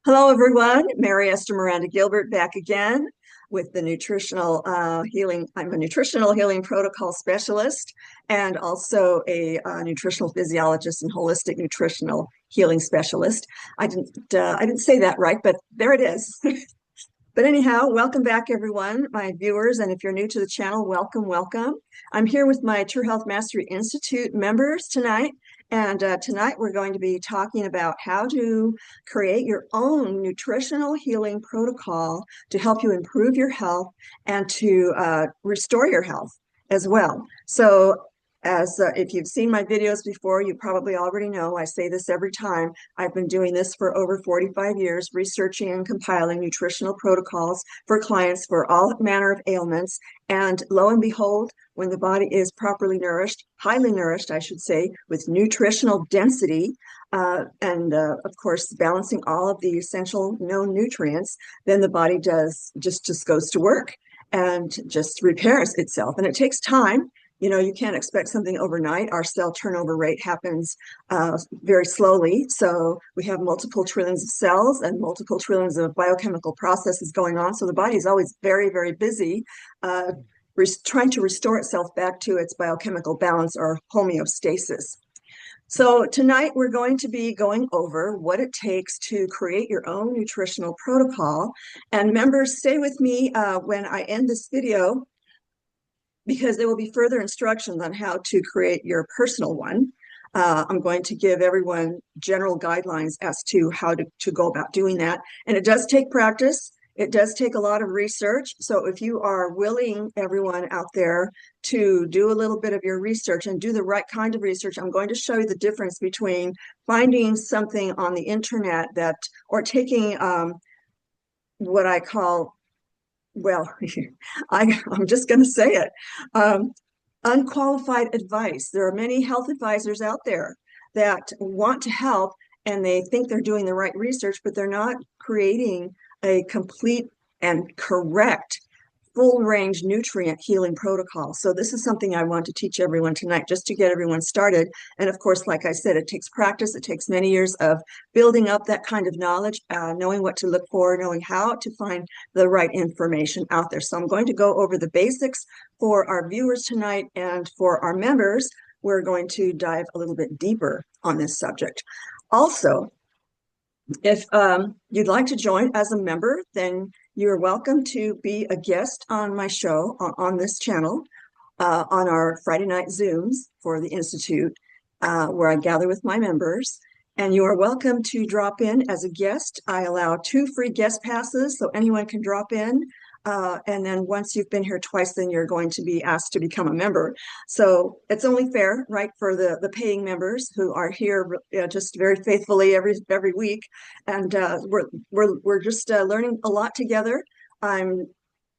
Hello, everyone. Mary Esther Gilbert back again with the nutritional healing. I'm a nutritional healing protocol specialist and also a nutritional physiologist and holistic nutritional healing specialist. I didn't say that right, but there it is. But anyhow, welcome back, everyone, my viewers. And if you're new to the channel, welcome, welcome. I'm here with my True Health Mastery Institute members tonight. And tonight we're going to be talking about how to create your own nutritional healing protocol to help you improve your health and to restore your health as well. So as if you've seen my videos before, you probably already know, I say this every time, I've been doing this for over 45 years, researching and compiling nutritional protocols for clients for all manner of ailments. And lo and behold, when the body is properly nourished, highly nourished, I should say, with nutritional density, and of course, balancing all of the essential known nutrients, then the body just goes to work and just repairs itself. And it takes time. You know, you can't expect something overnight. Our cell turnover rate happens very slowly. So we have multiple trillions of cells and multiple trillions of biochemical processes going on. So the body is always very, very busy trying to restore itself back to its biochemical balance or homeostasis. So tonight we're going to be going over what it takes to create your own nutritional protocol. And members, stay with me when I end this video, because there will be further instructions on how to create your personal one. I'm going to give everyone general guidelines as to how to go about doing that. And it does take practice. It does take a lot of research. So if you are willing, everyone out there, to do a little bit of your research and do the right kind of research, I'm going to show you the difference between finding something on the internet or taking what I call, well, I'm just going to say it, unqualified advice. There are many health advisors out there that want to help and they think they're doing the right research, but they're not creating a complete and correct full range nutrient healing protocol. So this is something I want to teach everyone tonight, just to get everyone started. And of course, like I said, it takes practice. It takes many years of building up that kind of knowledge, knowing what to look for, knowing how to find the right information out there. So I'm going to go over the basics for our viewers tonight, and for our members, we're going to dive a little bit deeper on this subject. Also, if you'd like to join as a member, then you're welcome to be a guest on my show on this channel on our Friday night Zooms for the Institute, where I gather with my members. And you are welcome to drop in as a guest. I allow 2 free guest passes, so anyone can drop in. And then once you've been here twice, then you're going to be asked to become a member. So it's only fair, right, for the paying members who are here just very faithfully every week. And we're just learning a lot together. I'm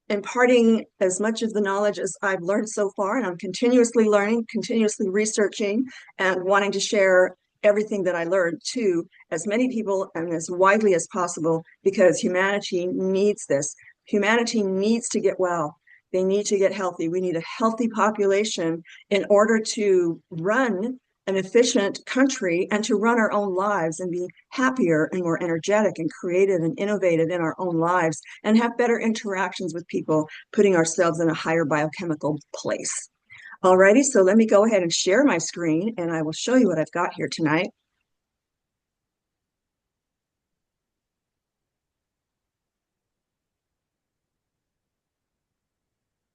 imparting as much of the knowledge as I've learned so far, and I'm continuously learning, continuously researching, and wanting to share everything that I learned to as many people and as widely as possible, because humanity needs this. Humanity needs to get well. They need to get healthy. We need a healthy population in order to run an efficient country and to run our own lives and be happier and more energetic and creative and innovative in our own lives and have better interactions with people, putting ourselves in a higher biochemical place. Alrighty, so let me go ahead and share my screen and I will show you what I've got here tonight.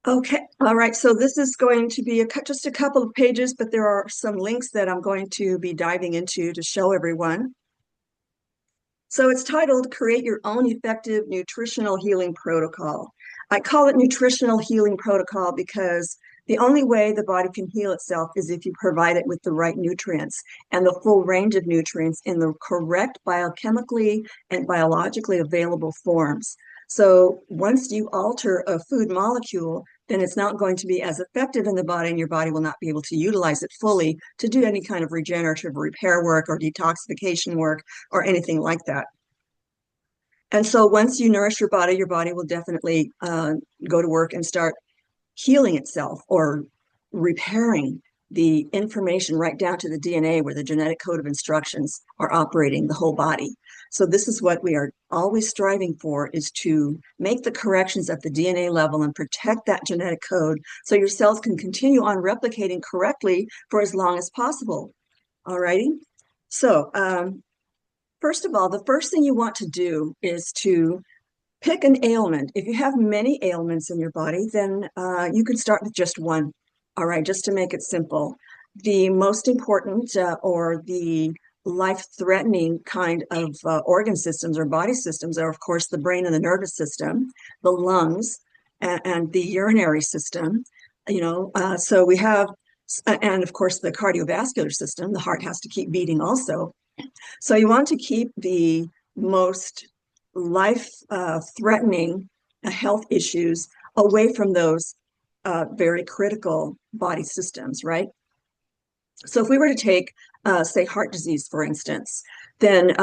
Okay, all right, so this is going to be just a couple of pages, but there are some links that I'm going to be diving into to show everyone. So it's titled, Create Your Own Effective Nutritional Healing Protocol. I call it Nutritional Healing Protocol because the only way the body can heal itself is if you provide it with the right nutrients and the full range of nutrients in the correct biochemically and biologically available forms. So once you alter a food molecule, then it's not going to be as effective in the body, and your body will not be able to utilize it fully to do any kind of regenerative repair work or detoxification work or anything like that. And so once you nourish your body will definitely go to work and start healing itself or repairing the information right down to the DNA where the genetic code of instructions are operating the whole body. So this is what we are always striving for, is to make the corrections at the DNA level and protect that genetic code so your cells can continue on replicating correctly for as long as possible. All righty. So first of all, the first thing you want to do is to pick an ailment. If you have many ailments in your body, then you can start with just one. All right, just to make it simple. The most important or the life-threatening kind of organ systems or body systems are, of course, the brain and the nervous system, the lungs, and the urinary system. So we have, and of course, the cardiovascular system. The heart has to keep beating also. So you want to keep the most life-threatening health issues away from those very critical body systems, right? So if we were to take, say, heart disease, for instance, then,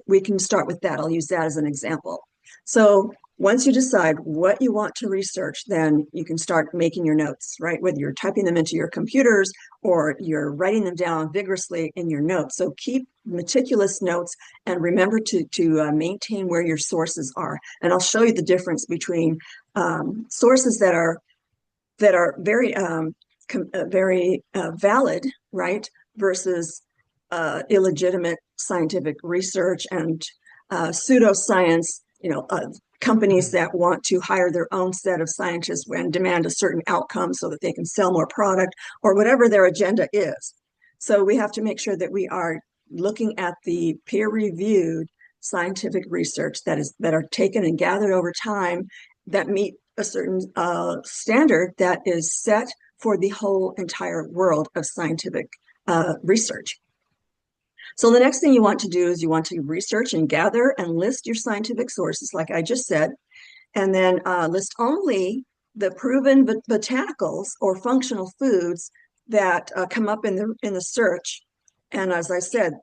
we can start with that. I'll use that as an example. So once you decide what you want to research, then you can start making your notes, right? Whether you're typing them into your computers or you're writing them down vigorously in your notes. So keep meticulous notes and remember to maintain where your sources are. And I'll show you the difference between sources that are very valid, right, versus illegitimate scientific research and pseudoscience, companies that want to hire their own set of scientists and demand a certain outcome so that they can sell more product or whatever their agenda is. So we have to make sure that we are looking at the peer-reviewed scientific research that are taken and gathered over time that meet a certain standard that is set for the whole entire world of scientific research. So the next thing you want to do is you want to research and gather and list your scientific sources, like I just said, and then list only the proven botanicals or functional foods that come up in the search. And as I said,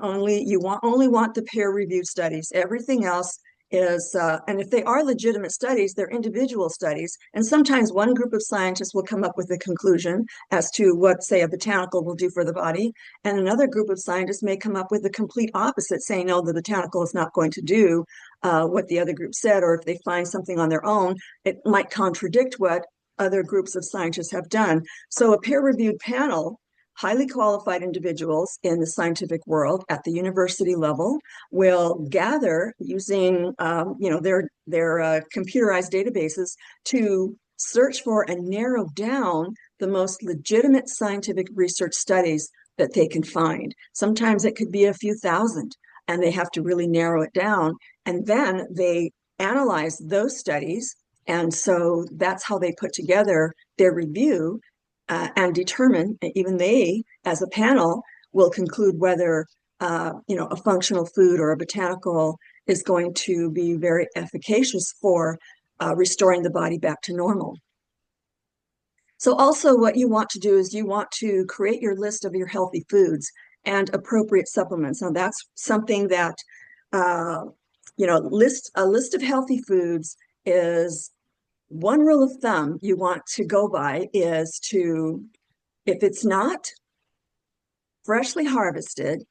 only want the peer-reviewed studies. Everything else is, and if they are legitimate studies, they're individual studies. And sometimes one group of scientists will come up with a conclusion as to what, say, a botanical will do for the body. And another group of scientists may come up with the complete opposite, saying, no, the botanical is not going to do what the other group said. Or if they find something on their own, it might contradict what other groups of scientists have done. So a peer-reviewed panel, highly qualified individuals in the scientific world at the university level, will gather using their computerized databases to search for and narrow down the most legitimate scientific research studies that they can find. Sometimes it could be a few thousand, and they have to really narrow it down. And then they analyze those studies. And so that's how they put together their review and determine, even they, as a panel, will conclude whether a functional food or a botanical is going to be very efficacious for restoring the body back to normal. So also what you want to do is you want to create your list of your healthy foods and appropriate supplements. Now that's something that, a list of healthy foods is one rule of thumb you want to go by is to, if it's not freshly harvested,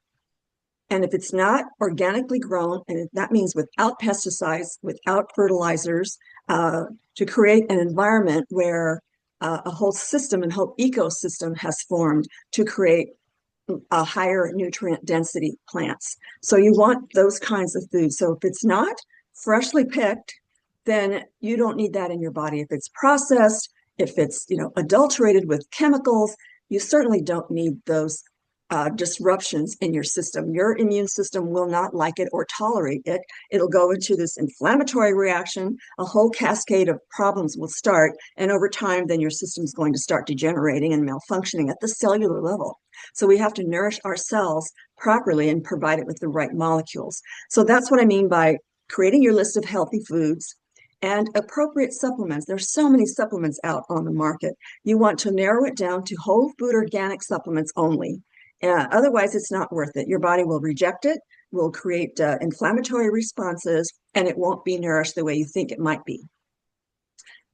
and if it's not organically grown, and that means without pesticides, without fertilizers, to create an environment where a whole system and whole ecosystem has formed to create a higher nutrient density plants. So you want those kinds of foods. So if it's not freshly picked, then you don't need that in your body. If it's processed, if it's adulterated with chemicals, you certainly don't need those disruptions in your system. Your immune system will not like it or tolerate it. It'll go into this inflammatory reaction. A whole cascade of problems will start. And over time, then your system's going to start degenerating and malfunctioning at the cellular level. So we have to nourish our cells properly and provide it with the right molecules. So that's what I mean by creating your list of healthy foods and appropriate supplements. There's so many supplements out on the market. You want to narrow it down to whole food organic supplements only. Otherwise, it's not worth it. Your body will reject it, will create inflammatory responses, and it won't be nourished the way you think it might be.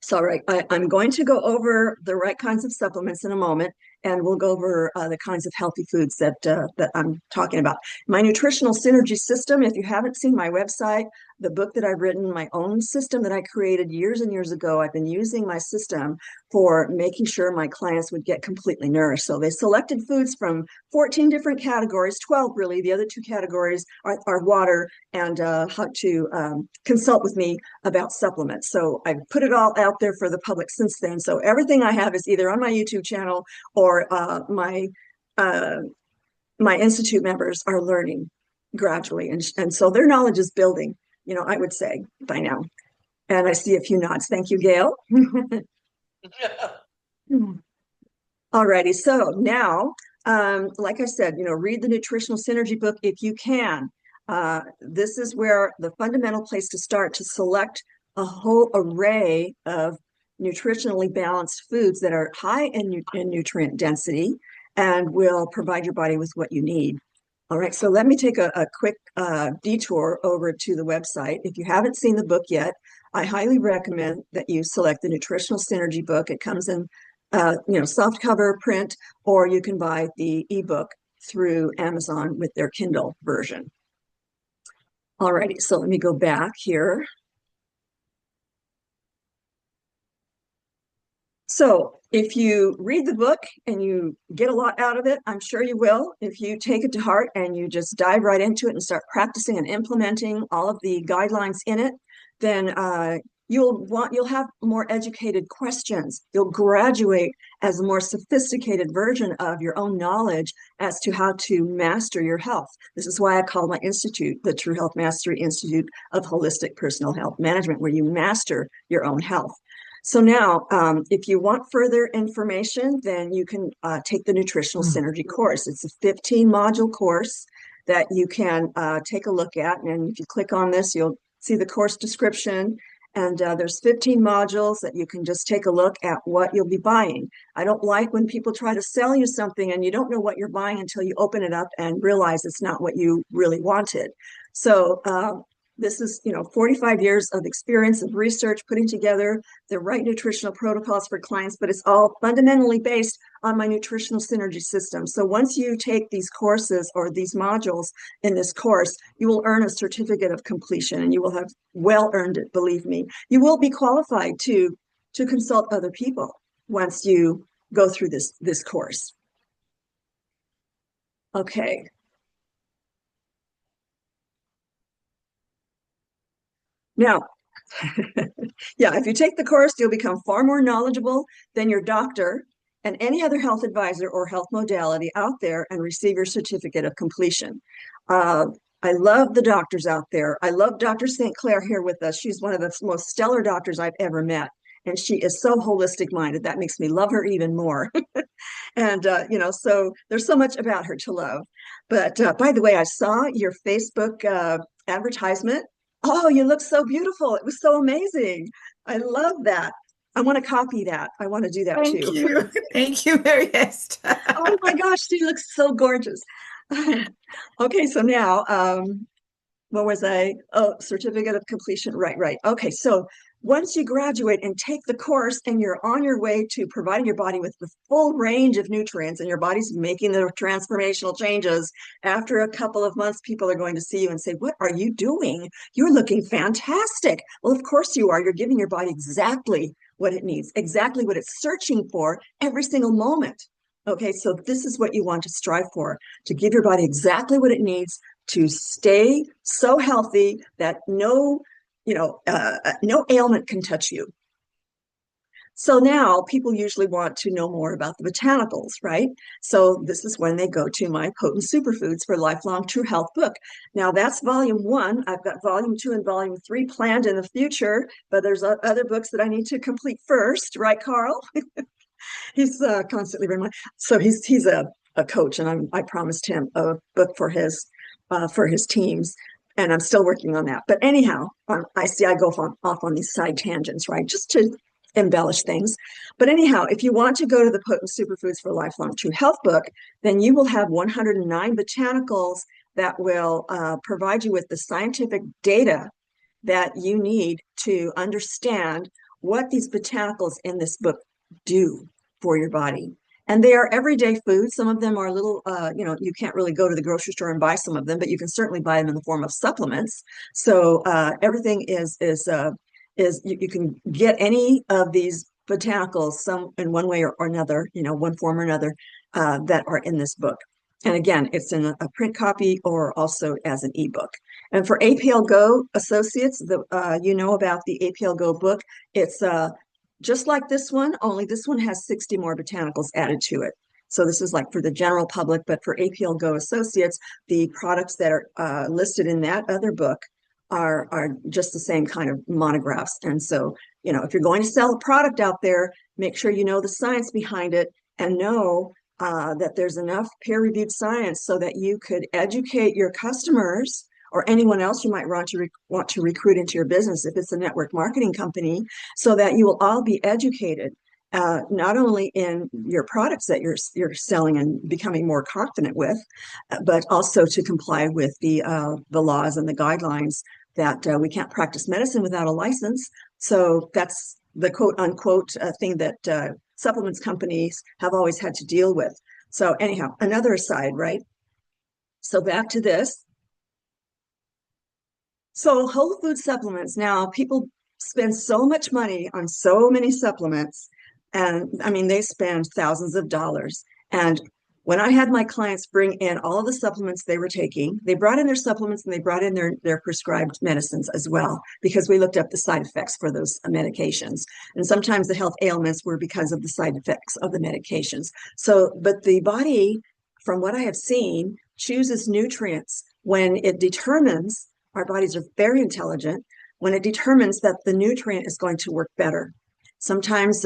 So I'm going to go over the right kinds of supplements in a moment, and we'll go over the kinds of healthy foods that I'm talking about. My nutritional synergy system, if you haven't seen my website, the book that I've written, my own system that I created years and years ago, I've been using my system for making sure my clients would get completely nourished. So they selected foods from 14 different categories, 12 really. The other two categories are water and how to consult with me about supplements. So I've put it all out there for the public since then. So everything I have is either on my YouTube channel or my institute members are learning gradually. And so their knowledge is building, I would say by now. And I see a few nods. Thank you, Gail. Alrighty, so now, like I said, read the Nutritional Synergy book if you can. This is where the fundamental place to start to select a whole array of nutritionally balanced foods that are high in nutrient density and will provide your body with what you need. All right, so let me take a quick detour over to the website. If you haven't seen the book yet, I highly recommend that you select the Nutritional Synergy book. It comes in soft cover print, or you can buy the ebook through Amazon with their Kindle version. Alrighty, so let me go back here. So if you read the book and you get a lot out of it, I'm sure you will. If you take it to heart and you just dive right into it and start practicing and implementing all of the guidelines in it, then you'll have more educated questions. You'll graduate as a more sophisticated version of your own knowledge as to how to master your health. This is why I call my institute the True Health Mastery Institute of Holistic Personal Health Management, where you master your own health. So now, if you want further information, then you can take the Nutritional Synergy course. It's a 15-module course that you can take a look at. And if you click on this, you'll see the course description. And there's 15 modules that you can just take a look at what you'll be buying. I don't like when people try to sell you something and you don't know what you're buying until you open it up and realize it's not what you really wanted. So this is, 45 years of experience of research, putting together the right nutritional protocols for clients, but it's all fundamentally based on my nutritional synergy system. So once you take these courses or these modules in this course, you will earn a certificate of completion, and you will have well earned it, believe me. You will be qualified to consult other people once you go through this course. Okay. Now, yeah, if you take the course, you'll become far more knowledgeable than your doctor and any other health advisor or health modality out there, and receive your certificate of completion. I love the doctors out there. I love Dr. St. Clair here with us. She's one of the most stellar doctors I've ever met. And she is so holistic minded. That makes me love her even more. And, so there's so much about her to love. But by the way, I saw your Facebook advertisement. Oh, you look so beautiful. It was so amazing. I love that. I want to copy that. I want to do that too. Thank you. Thank you, Mary Esther. Oh my gosh, she looks so gorgeous. Okay, so now, what was I? Oh, certificate of completion. Right. Okay, so once you graduate and take the course and you're on your way to providing your body with the full range of nutrients and your body's making the transformational changes, after a couple of months, people are going to see you and say, "What are you doing? You're looking fantastic." Well, of course you are. You're giving your body exactly what it needs, exactly what it's searching for every single moment. Okay, so this is what you want to strive for, to give your body exactly what it needs to stay so healthy that no ailment can touch you. So now people usually want to know more about the botanicals, right? So this is when they go to my Potent Superfoods for Lifelong True Health book. Now that's volume 1. I've got volume 2 and volume 3 planned in the future, but there's other books that I need to complete first, right, Carl? He's constantly reminding. So he's a coach, and I promised him a book for his teams, and I'm still working on that. But anyhow, I see I go off on these side tangents, right? Just to embellish things. But anyhow, if you want to go to the Potent Superfoods for Lifelong True Health book, then you will have 109 botanicals that will provide you with the scientific data that you need to understand what these botanicals in this book do for your body. And they are everyday food. Some of them are a little, you can't really go to the grocery store and buy some of them, but you can certainly buy them in the form of supplements. So everything is you can get any of these botanicals, some in one way or another, one form or another, that are in this book. And again, it's in a print copy or also as an ebook. And for APL Go associates, you know about the APL Go book. It's just like this one, only this one has 60 more botanicals added to it. So this is like for the general public, but for APL Go associates, the products that are listed in that other book are just the same kind of monographs. And so, if you're going to sell a product out there, make sure you know the science behind it and know that there's enough peer-reviewed science so that you could educate your customers or anyone else you might want to recruit into your business if it's a network marketing company, so that you will all be educated, not only in your products that you're selling and becoming more confident with, but also to comply with the laws and the guidelines that we can't practice medicine without a license. So that's the quote unquote thing that supplements companies have always had to deal with. So anyhow, another aside, right? So back to this. So whole food supplements, now people spend so much money on so many supplements, and I mean, they spend thousands of dollars. And when I had my clients bring in all of the supplements they were taking, they brought in their supplements and they brought in their prescribed medicines as well, because we looked up the side effects for those medications. And sometimes the health ailments were because of the side effects of the medications. So, but the body, from what I have seen, chooses nutrients when it determines, our bodies are very intelligent, when it determines that the nutrient is going to work better. Sometimes,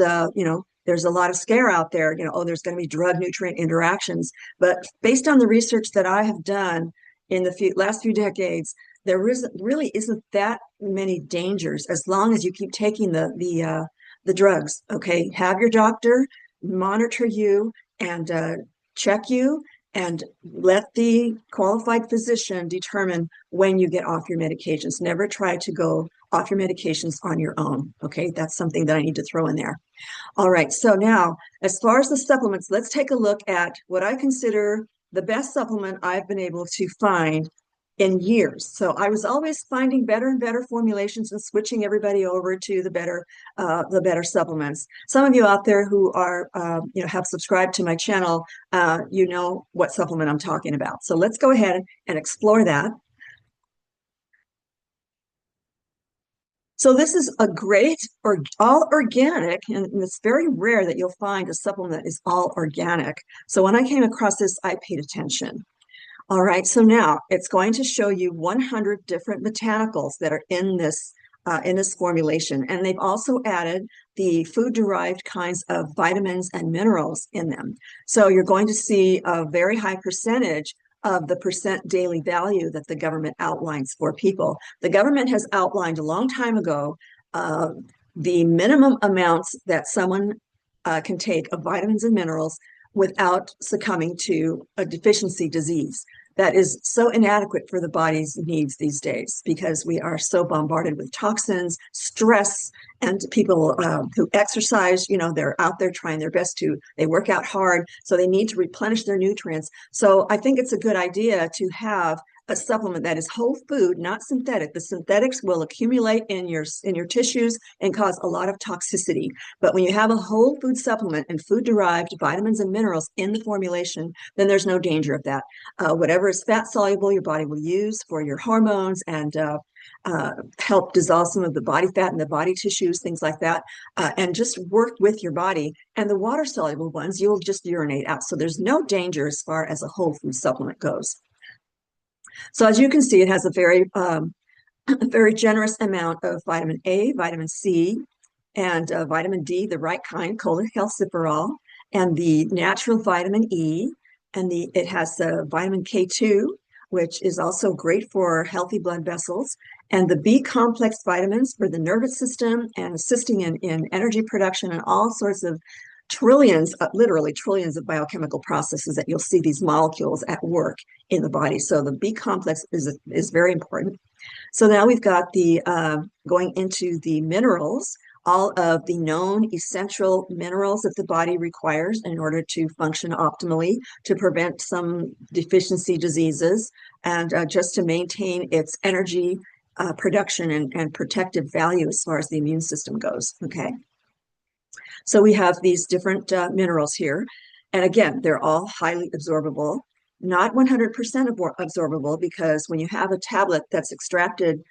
there's a lot of scare out there, there's going to be drug nutrient interactions. But based on the research that I have done in the last few decades, there really isn't that many dangers as long as you keep taking the drugs. Okay, have your doctor monitor you and check you, and let the qualified physician determine when you get off your medications. Never try to go off your medications on your own. Okay, that's something that I need to throw in there. All right, so now as far as the supplements, let's take a look at what I consider the best supplement I've been able to find in years. So I was always finding better and better formulations and switching everybody over to the better supplements. Some of you out there who are have subscribed to my channel, you know what supplement I'm talking about. So let's go ahead and explore that. So this is a great all organic, and it's very rare that you'll find a supplement that is all organic. So when I came across this, I paid attention. All right, so now it's going to show you 100 different botanicals that are in this formulation, and they've also added the food-derived kinds of vitamins and minerals in them. So you're going to see a very high percentage of the percent daily value that the government outlines for people. The government has outlined a long time ago the minimum amounts that someone can take of vitamins and minerals without succumbing to a deficiency disease that is so inadequate for the body's needs these days, because we are so bombarded with toxins, stress, and people who exercise, they're out there trying their best they work out hard, so they need to replenish their nutrients. So I think it's a good idea to have a supplement that is whole food, not synthetic. The synthetics will accumulate in your tissues and cause a lot of toxicity. But when you have a whole food supplement and food-derived vitamins and minerals in the formulation, then there's no danger of that. Whatever is fat soluble, your body will use for your hormones and help dissolve some of the body fat in the body tissues, things like that, and just work with your body. And the water soluble ones, you'll just urinate out. So there's no danger as far as a whole food supplement goes. So as you can see, it has a very generous amount of vitamin A, vitamin C, and vitamin D, the right kind, cholecalciferol, and the natural vitamin E, and it has vitamin K2, which is also great for healthy blood vessels, and the B complex vitamins for the nervous system and assisting in energy production and all sorts of trillions, literally trillions of biochemical processes that you'll see these molecules at work in the body. So the B complex is very important. So now we've got the going into the minerals. all of the known essential minerals that the body requires in order to function optimally, to prevent some deficiency diseases, and just to maintain its energy production and protective value as far as the immune system goes. Okay. So we have these different minerals here. And again, they're all highly absorbable, not 100% absorbable, because when you have a tablet that's extracted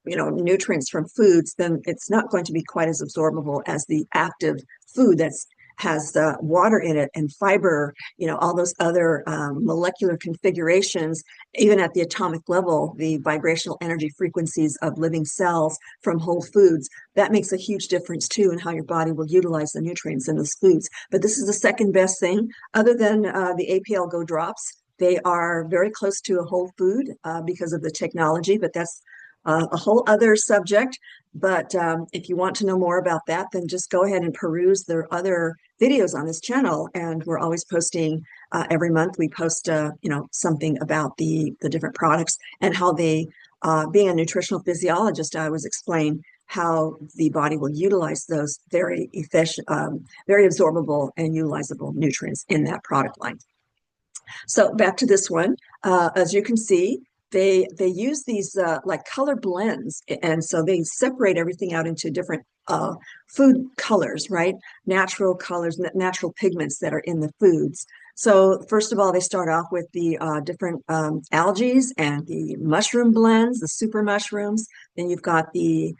nutrients from foods, then it's not going to be quite as absorbable as the active food that's has water in it and fiber, all those other molecular configurations, even at the atomic level, the vibrational energy frequencies of living cells from whole foods. That makes a huge difference too in how your body will utilize the nutrients in those foods. But this is the second best thing, other than the APL Go drops. They are very close to a whole food because of the technology, but that's a whole other subject. But if you want to know more about that, then just go ahead and peruse their other videos on this channel. And we're always posting every month. We post something about the different products and how they, being a nutritional physiologist, I always explain how the body will utilize those very efficient, very absorbable and utilizable nutrients in that product line. So back to this one, as you can see, they use these like color blends, and so they separate everything out into different food colors, right? Natural colors, natural pigments that are in the foods. So first of all, they start off with the different algae and the mushroom blends, the super mushrooms. Then you've got the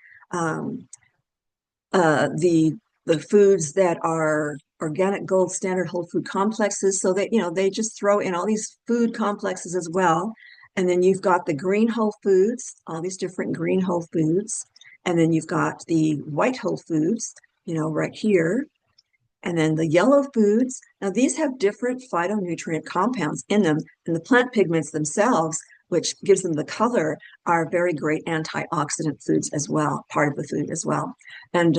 foods that are organic gold standard whole food complexes. So that, they just throw in all these food complexes as well. And then you've got the green whole foods, all these different green whole foods. And then you've got the white whole foods, right here. And then the yellow foods. Now, these have different phytonutrient compounds in them. And the plant pigments themselves, which gives them the color, are very great antioxidant foods as well, part of the food as well. And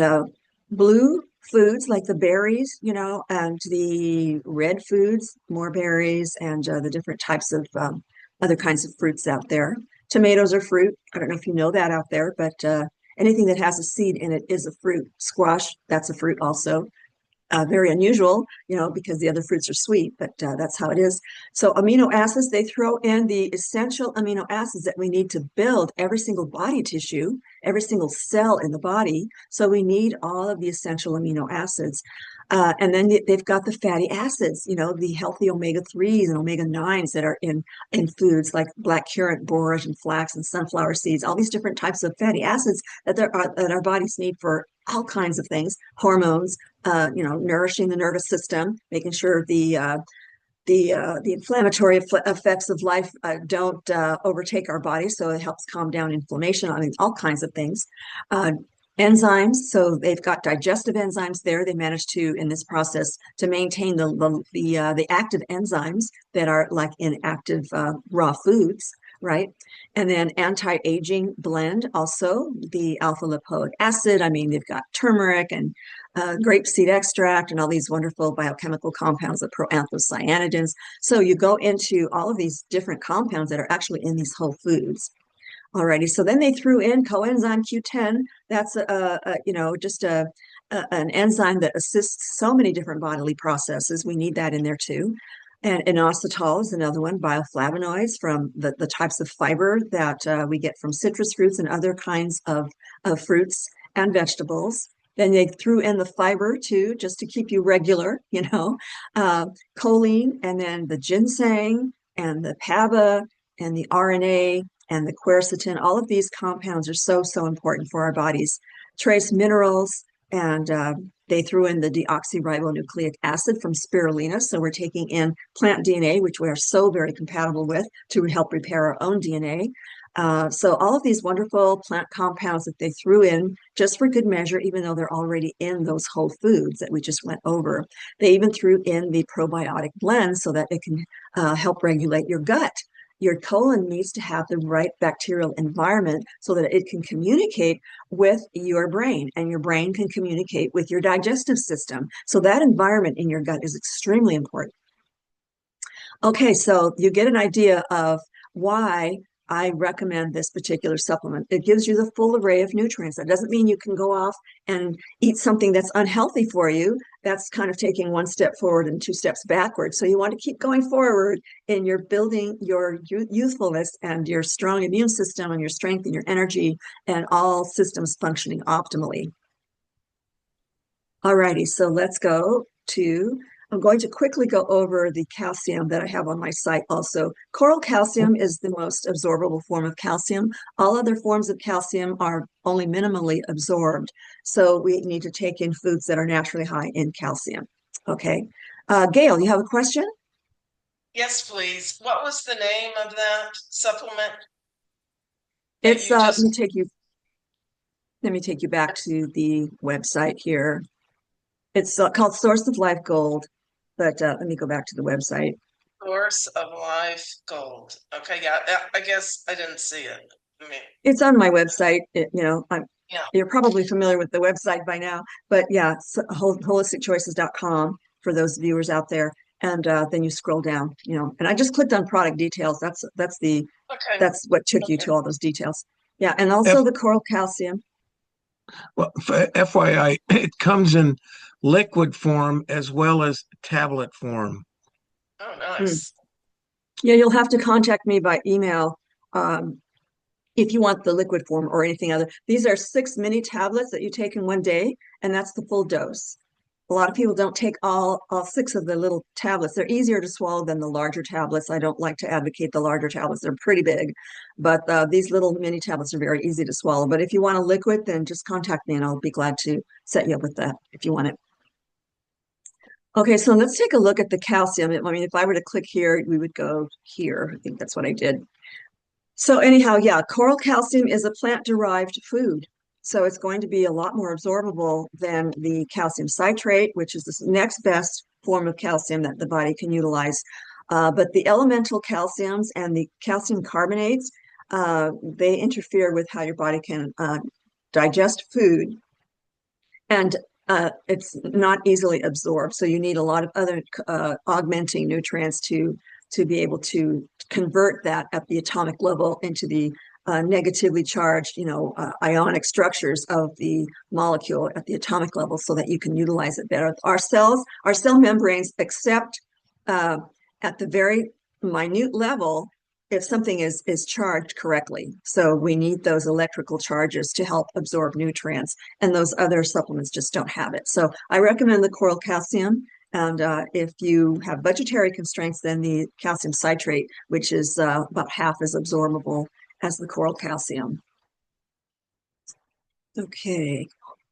blue foods like the berries, and the red foods, more berries, and the different types of other kinds of fruits out there. Tomatoes are fruit. I don't know if you know that out there, but anything that has a seed in it is a fruit. Squash, that's a fruit also. Very unusual, because the other fruits are sweet, but that's how it is. So amino acids, they throw in the essential amino acids that we need to build every single body tissue, every single cell in the body. So we need all of the essential amino acids. And then they've got the fatty acids, the healthy omega-3s and omega-9s that are in foods like black currant, borage, and flax, and sunflower seeds, all these different types of fatty acids that our bodies need for all kinds of things, hormones, nourishing the nervous system, making sure the inflammatory effects of life don't overtake our body. So it helps calm down inflammation, all kinds of things. Enzymes, so they've got digestive enzymes there. They manage to, in this process, to maintain the active enzymes that are like in active raw foods, right? And then anti-aging blend, also the alpha lipoic acid. They've got turmeric and grapeseed extract and all these wonderful biochemical compounds, the proanthocyanidins. So you go into all of these different compounds that are actually in these whole foods. Alrighty, so then they threw in coenzyme Q10. That's just an enzyme that assists so many different bodily processes. We need that in there too. And inositol is another one, bioflavonoids from the types of fiber that we get from citrus fruits and other kinds of fruits and vegetables. Then they threw in the fiber too, just to keep you regular, choline, and then the ginseng and the PABA and the RNA and the quercetin. All of these compounds are so important for our bodies. Trace minerals, and they threw in the deoxyribonucleic acid from spirulina. So we're taking in plant DNA, which we are so very compatible with, to help repair our own DNA. So all of these wonderful plant compounds that they threw in just for good measure, even though they're already in those whole foods that we just went over. They even threw in the probiotic blend so that it can help regulate your gut. Your colon needs to have the right bacterial environment so that it can communicate with your brain, and your brain can communicate with your digestive system. So that environment in your gut is extremely important. Okay, so you get an idea of why I recommend this particular supplement. It gives you the full array of nutrients. That doesn't mean you can go off and eat something that's unhealthy for you. That's kind of taking one step forward and two steps backward. So you want to keep going forward in your building your youthfulness and your strong immune system and your strength and your energy and all systems functioning optimally. All righty, so let's go to I'm going to quickly go over the calcium that I have on my site also. Coral calcium is the most absorbable form of calcium. All other forms of calcium are only minimally absorbed. So we need to take in foods that are naturally high in calcium. Okay. Gail, you have a question? Yes, please. What was the name of that supplement? It's let me take you back to the website here. It's called Source of Life Gold, but let me go back to the website. Source of Life Gold. Okay, yeah, I guess I didn't see it. It's on my website. Yeah. You're probably familiar with the website by now, but yeah, it's holisticchoices.com for those viewers out there. And then you scroll down, and I just clicked on product details. That's what took you to all those details. Yeah, and also the coral calcium. Well, for FYI, it comes in liquid form as well as tablet form. Oh, nice. Yeah, you'll have to contact me by email if you want the liquid form or anything other. These are 6 mini tablets that you take in one day, and that's the full dose. A lot of people don't take all 6 of the little tablets. They're easier to swallow than the larger tablets. I don't like to advocate the larger tablets. They're pretty big, but these little mini tablets are very easy to swallow. But if you want a liquid, then just contact me and I'll be glad to set you up with that if you want it. Okay, so let's take a look at the calcium. I mean, if I were to click here, we would go here. I think that's what I did. So anyhow, yeah, coral calcium is a plant-derived food. So it's going to be a lot more absorbable than the calcium citrate, which is the next best form of calcium that the body can utilize. But the elemental calciums and the calcium carbonates, they interfere with how your body can digest food. And it's not easily absorbed. So you need a lot of other augmenting nutrients to be able to convert that at the atomic level into the negatively charged, ionic structures of the molecule at the atomic level so that you can utilize it better. Our cell membranes accept at the very minute level if something is charged correctly. So we need those electrical charges to help absorb nutrients, and those other supplements just don't have it. So I recommend the coral calcium. And if you have budgetary constraints, then the calcium citrate, which is about half as absorbable as the coral calcium. Okay.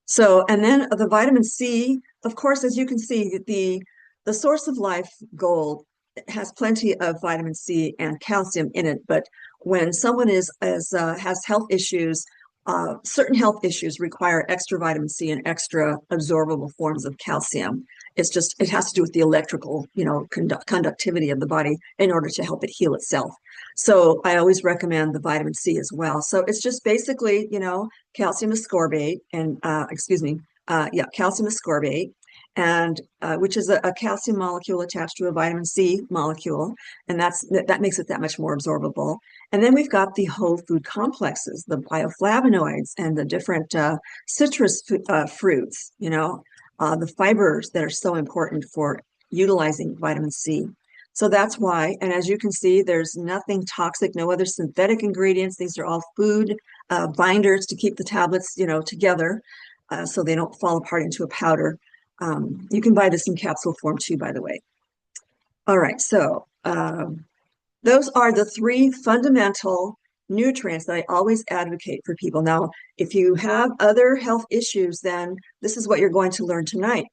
So, and then the vitamin C, of course, as you can see, the Source of Life Gold has plenty of vitamin C and calcium in it. But when someone has health issues, certain health issues require extra vitamin C and extra absorbable forms of calcium. It has to do with the electrical, conductivity of the body in order to help it heal itself. So I always recommend the vitamin C as well. So it's just basically, calcium ascorbate and, calcium ascorbate, and which is a calcium molecule attached to a vitamin C molecule, and that makes it that much more absorbable. And then we've got the whole food complexes, the bioflavonoids, and the different citrus fruits, the fibers that are so important for utilizing vitamin C. So that's why, and as you can see, there's nothing toxic, no other synthetic ingredients. These are all food binders to keep the tablets, together so they don't fall apart into a powder. You can buy this in capsule form too, by the way. All right, so those are the 3 fundamental nutrients that I always advocate for people. Now, if you have other health issues, then this is what you're going to learn tonight.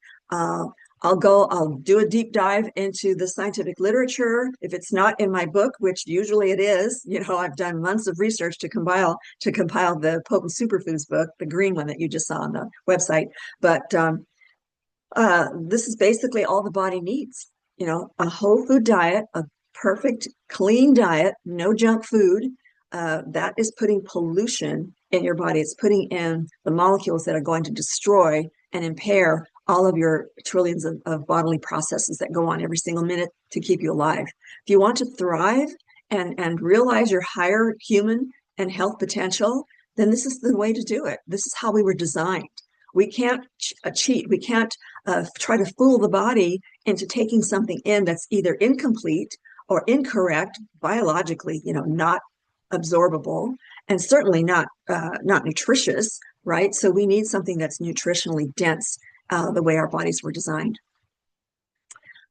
I'll do a deep dive into the scientific literature. If it's not in my book, which usually it is, I've done months of research to compile the Potent Superfoods book, the green one that you just saw on the website. But this is basically all the body needs, a whole food diet, a perfect clean diet, no junk food. That is putting pollution in your body. It's putting in the molecules that are going to destroy and impair all of your trillions of bodily processes that go on every single minute to keep you alive. If you want to thrive and realize your higher human and health potential, then this is the way to do it. This is how we were designed. We can't cheat. We can't try to fool the body into taking something in that's either incomplete or incorrect biologically, not absorbable, and certainly not nutritious, right? So we need something that's nutritionally dense, the way our bodies were designed.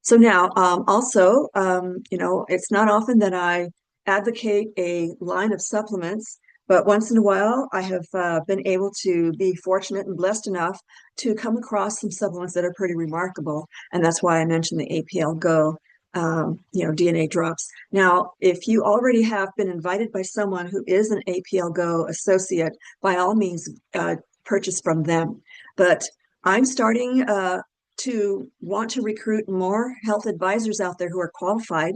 So now, also, it's not often that I advocate a line of supplements, but once in a while, I have been able to be fortunate and blessed enough to come across some supplements that are pretty remarkable, and that's why I mentioned the APL Go, DNA drops. Now, if you already have been invited by someone who is an APL Go associate, by all means, purchase from them. But I'm starting to want to recruit more health advisors out there who are qualified.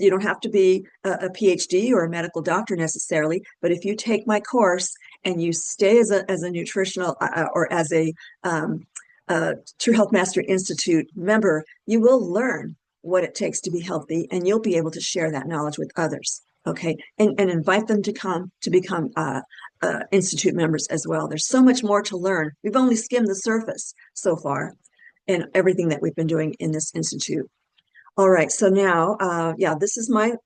You don't have to be a PhD or a medical doctor necessarily, but if you take my course and you stay as a nutritional or as a True Health Master Institute member, you will learn what it takes to be healthy, and you'll be able to share that knowledge with others. Okay, and invite them to become institute members as well. There's so much more to learn. We've only skimmed the surface so far in everything that we've been doing in this institute. All right, so now, this is my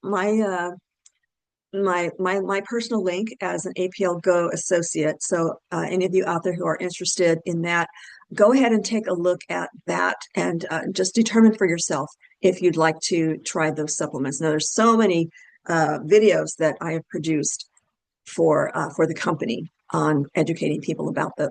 personal link as an APL Go associate. So any of you out there who are interested in that, go ahead and take a look at that and just determine for yourself if you'd like to try those supplements. Now, there's so many videos that I have produced for the company on educating people about the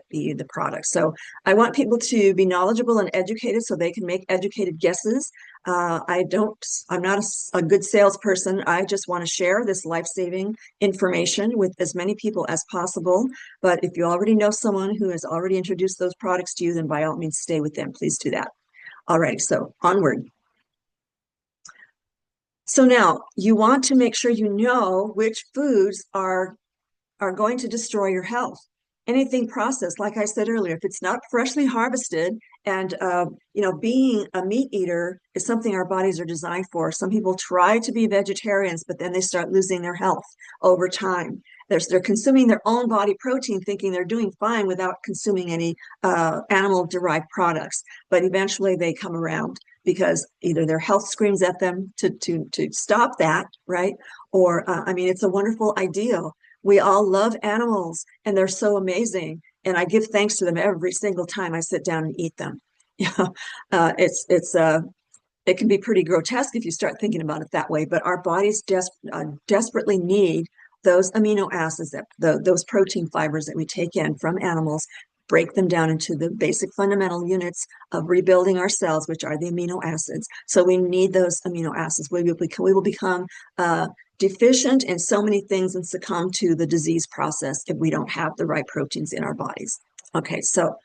product. So I want people to be knowledgeable and educated so they can make educated guesses. I'm not a good salesperson. I just want to share this life-saving information with as many people as possible. But if you already know someone who has already introduced those products to you, then by all means, stay with them. Please do that. All right, so onward. So now you want to make sure you know which foods are going to destroy your health. Anything processed, like I said earlier, if it's not freshly harvested, and being a meat eater is something our bodies are designed for. Some people try to be vegetarians, but then they start losing their health over time. They're consuming their own body protein, thinking they're doing fine without consuming any animal-derived products. But eventually they come around because either their health screams at them to stop that, right? Or, it's a wonderful ideal. We all love animals and they're so amazing. And I give thanks to them every single time I sit down and eat them. It can be pretty grotesque if you start thinking about it that way, but our bodies desperately need those amino acids, those protein fibers that we take in from animals, break them down into the basic fundamental units of rebuilding our cells, which are the amino acids. So we need those amino acids. We will become deficient in so many things and succumb to the disease process if we don't have the right proteins in our bodies. Okay, so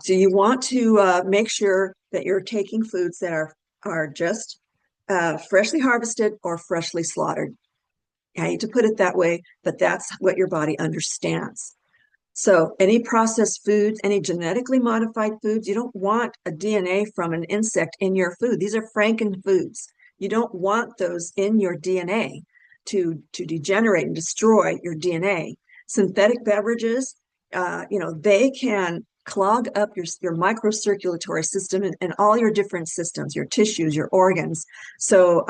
you want to make sure that you're taking foods that are just freshly harvested or freshly slaughtered. I hate to put it that way, but that's what your body understands. So any processed foods, any genetically modified foods, you don't want a DNA from an insect in your food. These are franken foods. You don't want those in your DNA to degenerate and destroy your DNA. Synthetic beverages, they can clog up your microcirculatory system and all your different systems, your tissues, your organs. So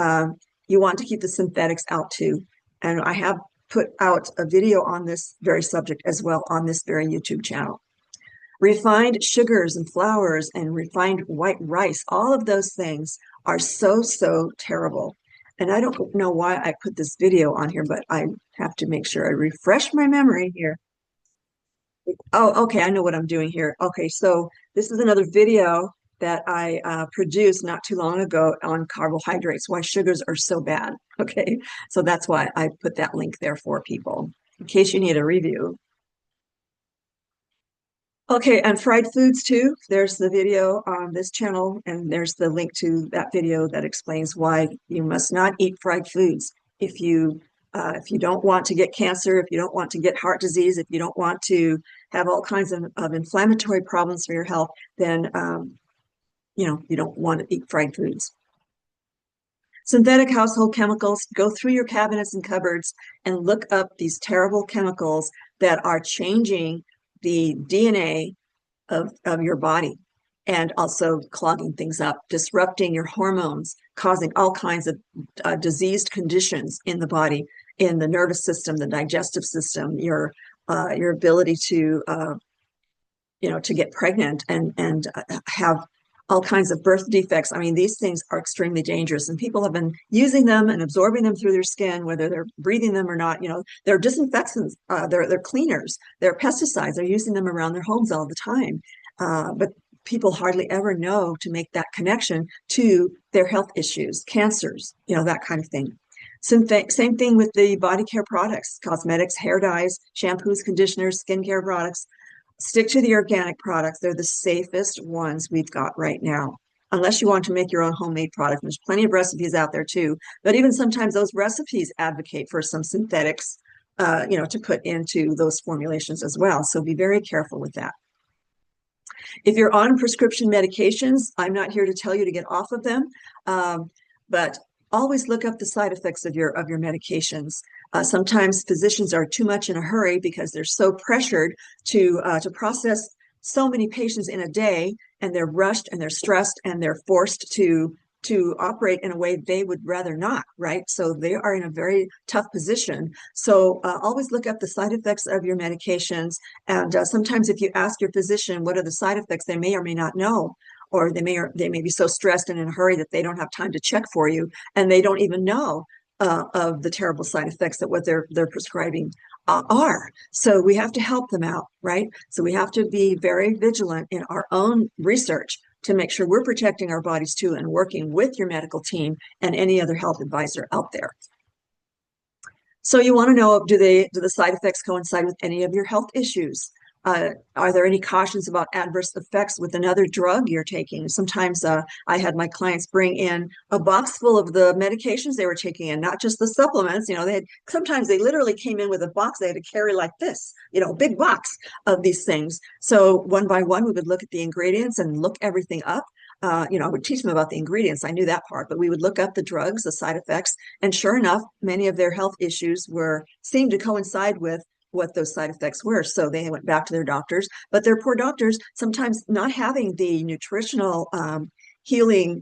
you want to keep the synthetics out too. And I have put out a video on this very subject as well on this very YouTube channel. Refined sugars and flours and refined white rice, all of those things are so terrible. And I don't know why I put this video on here, but I have to make sure I refresh my memory here. Oh, okay, I know what I'm doing here. Okay, so this is another video that I produced not too long ago on carbohydrates, why sugars are so bad. Okay, so that's why I put that link there for people, in case you need a review. Okay, and fried foods too. There's the video on this channel, and there's the link to that video that explains why you must not eat fried foods. If you don't want to get cancer, if you don't want to get heart disease, if you don't want to have all kinds of inflammatory problems for your health, then you don't want to eat fried foods. Synthetic household chemicals, go through your cabinets and cupboards and look up these terrible chemicals that are changing the DNA of your body and also clogging things up, disrupting your hormones, causing all kinds of diseased conditions in the body, in the nervous system, the digestive system, your ability to to get pregnant and have all kinds of birth defects. I mean, these things are extremely dangerous, and people have been using them and absorbing them through their skin, whether they're breathing them or not. They're disinfectants, they're cleaners, they're pesticides. They're using them around their homes all the time, but people hardly ever know to make that connection to their health issues, cancers, that kind of thing. Same thing with the body care products, cosmetics, hair dyes, shampoos, conditioners, skincare products. Stick to the organic products. They're the safest ones we've got right now, unless you want to make your own homemade product. There's plenty of recipes out there too, but even sometimes those recipes advocate for some synthetics, to put into those formulations as well. So be very careful with that. If you're on prescription medications, I'm not here to tell you to get off of them, but always look up the side effects of your medications. Sometimes physicians are too much in a hurry because they're so pressured to process so many patients in a day, and they're rushed and they're stressed and they're forced to operate in a way they would rather not, right? So they are in a very tough position. So always look up the side effects of your medications. And sometimes if you ask your physician what are the side effects, they may or may not know, or they may be so stressed and in a hurry that they don't have time to check for you, and they don't even know of the terrible side effects that what they're prescribing are. So we have to help them out, right? So we have to be very vigilant in our own research to make sure we're protecting our bodies too, and working with your medical team and any other health advisor out there. So you want to know, do the side effects coincide with any of your health issues? Are there any cautions about adverse effects with another drug you're taking? Sometimes I had my clients bring in a box full of the medications they were taking in, not just the supplements. Sometimes they literally came in with a box they had to carry like this, a big box of these things. So one by one, we would look at the ingredients and look everything up. I would teach them about the ingredients. I knew that part, but we would look up the drugs, the side effects, and sure enough, many of their health issues seemed to coincide with what those side effects were. So they went back to their doctors, but their poor doctors, sometimes not having the nutritional healing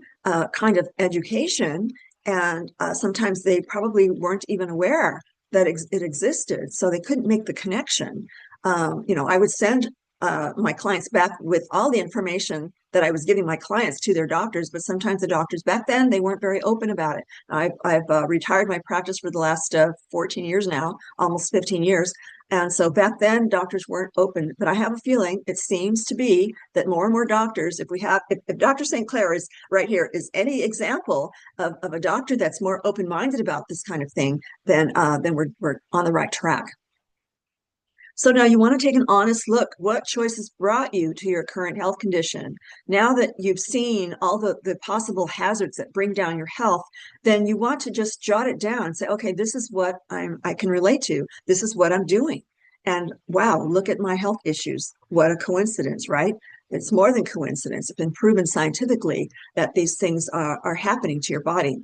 kind of education, and sometimes they probably weren't even aware that it existed. So they couldn't make the connection. I would send my clients back with all the information that I was giving my clients to their doctors, but sometimes the doctors back then, they weren't very open about it. I've retired my practice for the last 14 years now, almost 15 years. And so back then, doctors weren't open, but I have a feeling it seems to be that more and more doctors, if Dr. St. Clair is right here, is any example of a doctor that's more open-minded about this kind of thing, then we're on the right track. So now you want to take an honest look. What choices brought you to your current health condition? Now that you've seen all the possible hazards that bring down your health, then you want to just jot it down and say, okay, this is what I can relate to. This is what I'm doing. And wow, look at my health issues. What a coincidence, right? It's more than coincidence. It's been proven scientifically that these things are happening to your body.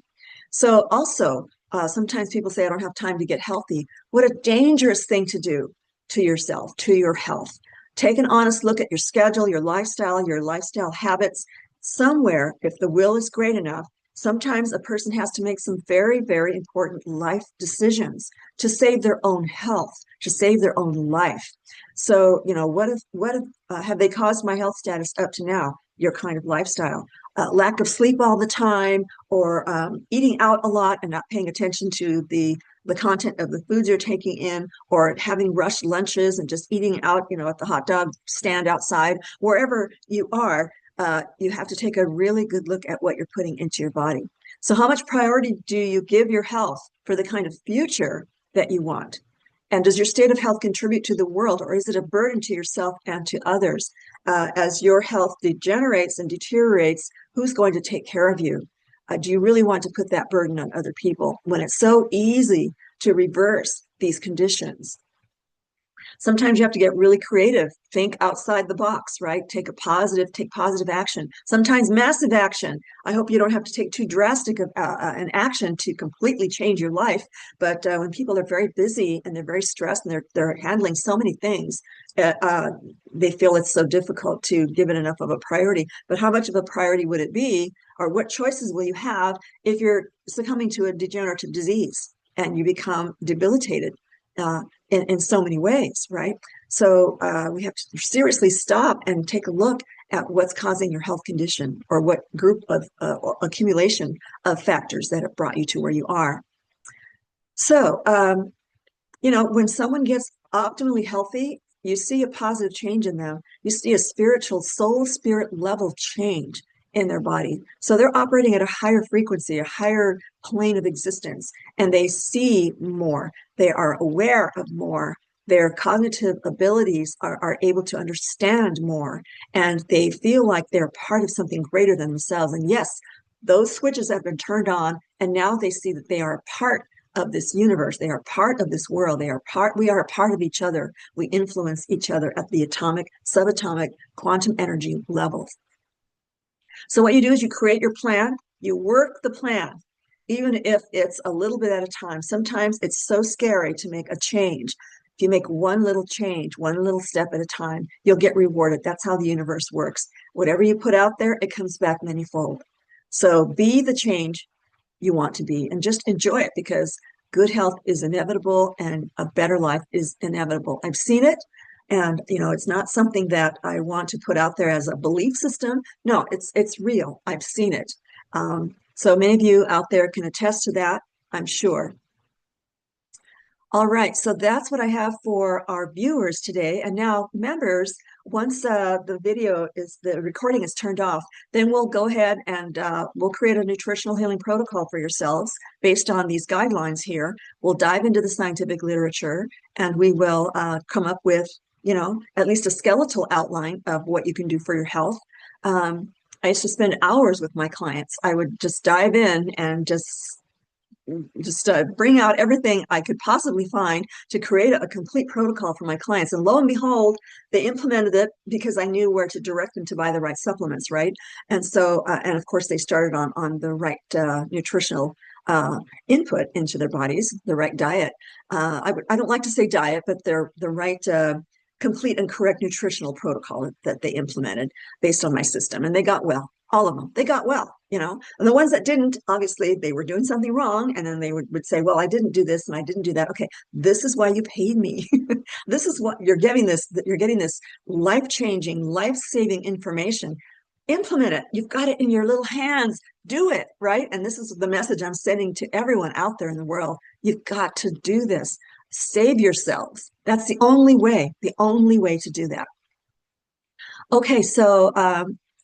So also, sometimes people say, I don't have time to get healthy. What a dangerous thing to do to yourself, to your health. Take an honest look at your schedule, your lifestyle habits. Somewhere, if the will is great enough, sometimes a person has to make some very, very important life decisions to save their own health, to save their own life. So, what if have they caused my health status up to now? Your kind of lifestyle, lack of sleep all the time, or eating out a lot and not paying attention to the content of the foods you're taking in, or having rushed lunches and just eating out, at the hot dog stand outside, wherever you are, you have to take a really good look at what you're putting into your body. So how much priority do you give your health for the kind of future that you want? And does your state of health contribute to the world, or is it a burden to yourself and to others? As your health degenerates and deteriorates, who's going to take care of you? Do you really want to put that burden on other people when it's so easy to reverse these conditions? Sometimes you have to get really creative, think outside the box, right? Take positive action. Sometimes massive action. I hope you don't have to take too drastic of an action to completely change your life. But when people are very busy and they're very stressed and they're handling so many things, they feel it's so difficult to give it enough of a priority. But how much of a priority would it be, or what choices will you have if you're succumbing to a degenerative disease and you become debilitated in so many ways, right? So we have to seriously stop and take a look at what's causing your health condition, or what group of accumulation of factors that have brought you to where you are. So, when someone gets optimally healthy, you see a positive change in them. You see a spiritual soul spirit level change in their body. So they're operating at a higher frequency, a higher plane of existence, and they see more. They are aware of more. Their cognitive abilities are able to understand more, and they feel like they're part of something greater than themselves. And yes, those switches have been turned on, and now they see that they are a part of this universe. They are part of this world. We are a part of each other. We influence each other at the atomic, subatomic, quantum energy levels. So what you do is you create your plan, you work the plan, even if it's a little bit at a time. Sometimes it's so scary to make a change. If you make one little change, one little step at a time, you'll get rewarded. That's how the universe works. Whatever you put out there, it comes back manyfold. So be the change you want to be, and just enjoy it, because good health is inevitable and a better life is inevitable. I've seen it, and it's not something that I want to put out there as a belief system. No, it's real. I've seen it. So many of you out there can attest to that, I'm sure. All right, so that's what I have for our viewers today. And now, members, once the recording is turned off, then we'll go ahead and we'll create a nutritional healing protocol for yourselves based on these guidelines here. We'll dive into the scientific literature, and we will come up with, at least a skeletal outline of what you can do for your health. I used to spend hours with my clients. I would just dive in and just bring out everything I could possibly find to create a complete protocol for my clients. And lo and behold, they implemented it because I knew where to direct them to buy the right supplements, right? And so, and of course, they started on the right nutritional input into their bodies, the right diet. I don't like to say diet, but the right complete and correct nutritional protocol that they implemented based on my system. And they got well. All of them, they got well, and the ones that didn't, obviously they were doing something wrong. And then they would say, well, I didn't do this and I didn't do that. Okay, this is why you paid me. This is what you're getting this life-changing, life-saving information. Implement it. You've got it in your little hands. Do it, right? And this is the message I'm sending to everyone out there in the world. You've got to do this. Save yourselves. That's the only way to do that. Okay, so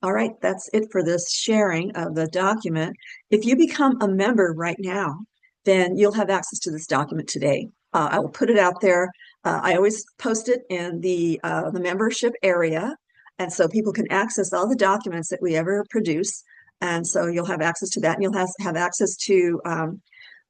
all right, that's it for this sharing of the document. If you become a member right now, then you'll have access to this document today. I will put it out there. I always post it in the membership area, and so people can access all the documents that we ever produce. And so you'll have access to that, and you'll have access to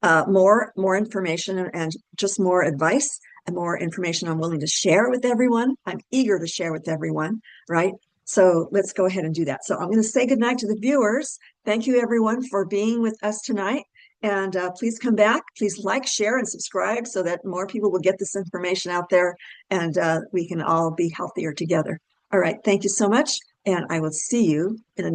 more information and just more advice and more information I'm willing to share with everyone. I'm eager to share with everyone, right? So let's go ahead and do that. So I'm going to say goodnight to the viewers. Thank you, everyone, for being with us tonight. And please come back. Please like, share, and subscribe so that more people will get this information out there, and we can all be healthier together. All right. Thank you so much. And I will see you in a